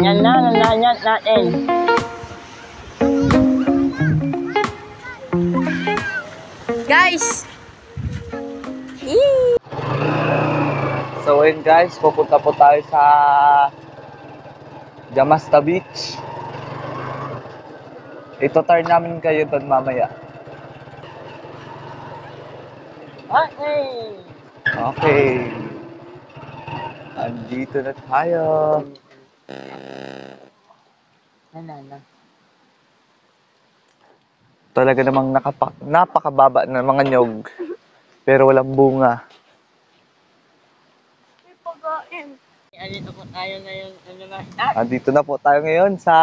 Yan na, nananyat natin. Guys! So ayun guys, pupunta po tayo sa Jamasta Beach. Ito-turn namin kayo doon mamaya. Okay. Okay. Andito na tayo. Nanana. Talaga namang napakababa ng mga nyog. Pero walang bunga. Andito po tayo ngayon. Andito na po tayo ngayon sa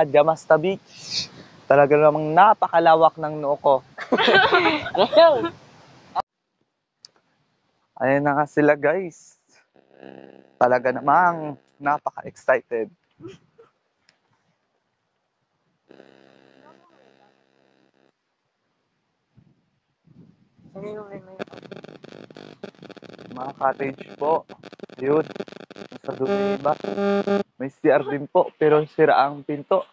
Jamasta Beach. Talaga namang napakalawak ng noo ko. Ayan na nga sila guys. Talaga namang napaka-excited. Mga cottage po. Yun. Nasa doon yung iba. May CR din po, pero sira ang pinto.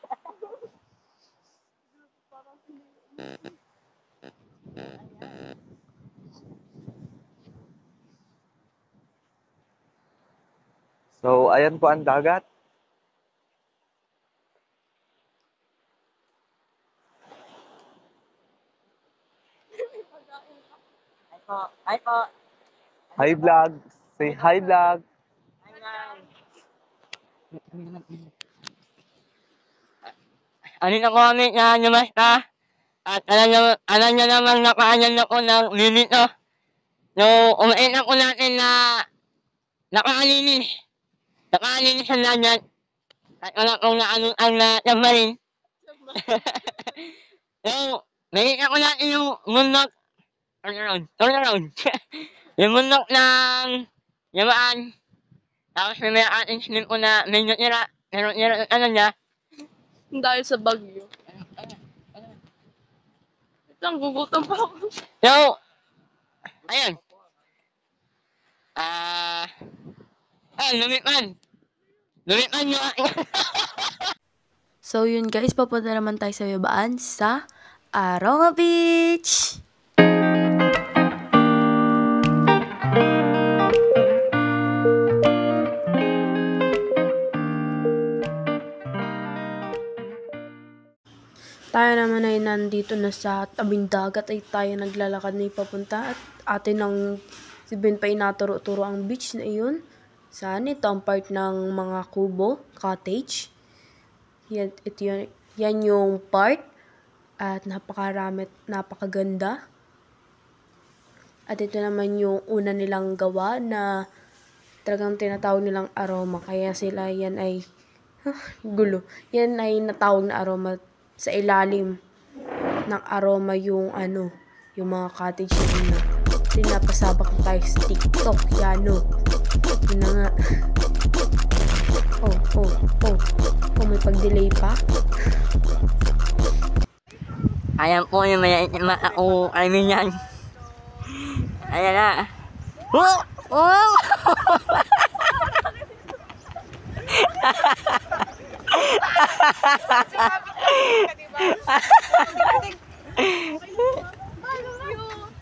So, ayan po ang dagat. Hi po. Hi vlog. Say hi vlog. Ano na comment na Jamasta? At alam nyo namang nakaanan ako ng minito. So, umain ako natin na nakaalinis. Nakaalinis ang lanyan. At wala kong naanutan na submarine. So, nakita ko natin yung mundok. Turn around. Yung mundok ng yamaan. Tapos may ating slim ko na may natira. Pero ano niya. Dahil sa bagyo. Isang gugutom pa ako. So, ayun. Lumipad. Lumipad nyo. So yun guys, papunta naman tayo sa Yabaan sa Aronga Beach! Tayo naman ay nandito na sa tabing dagat ay tayo naglalakad na ipapunta at atin ang si Ben pa inaturo-turo ang beach na iyon. Saan ito ang part ng mga kubo, cottage. Yan yung part at napakarami, napakaganda. At ito naman yung una nilang gawa na talagang tinatawag nilang aroma. Kaya sila yan ay gulo. Yan ay natawag na aroma. Sa ilalim ng aroma yung yung mga cottage na pinapasabak tayo sa TikTok. Yan o. Yun na nga. Oh, may pag-delay pa. Ayan po yung may mata ko. I mean yan. Ayan na.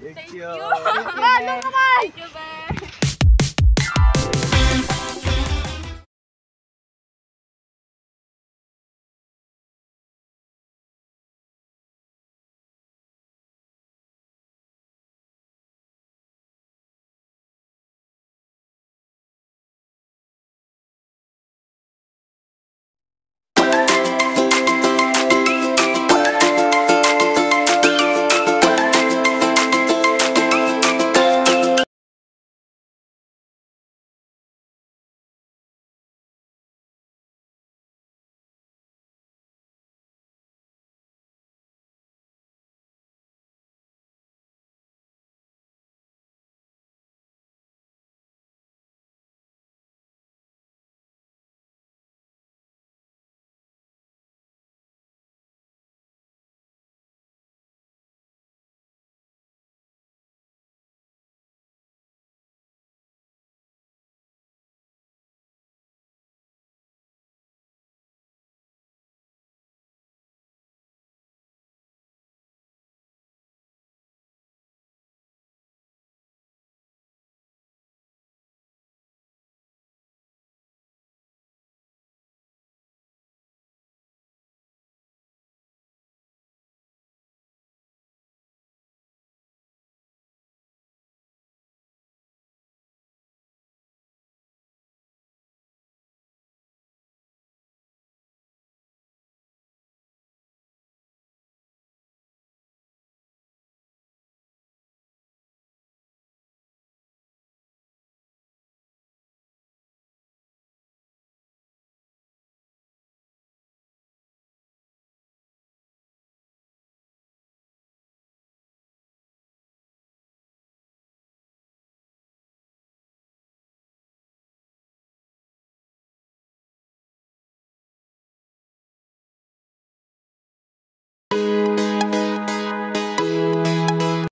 Thank you. Thank you.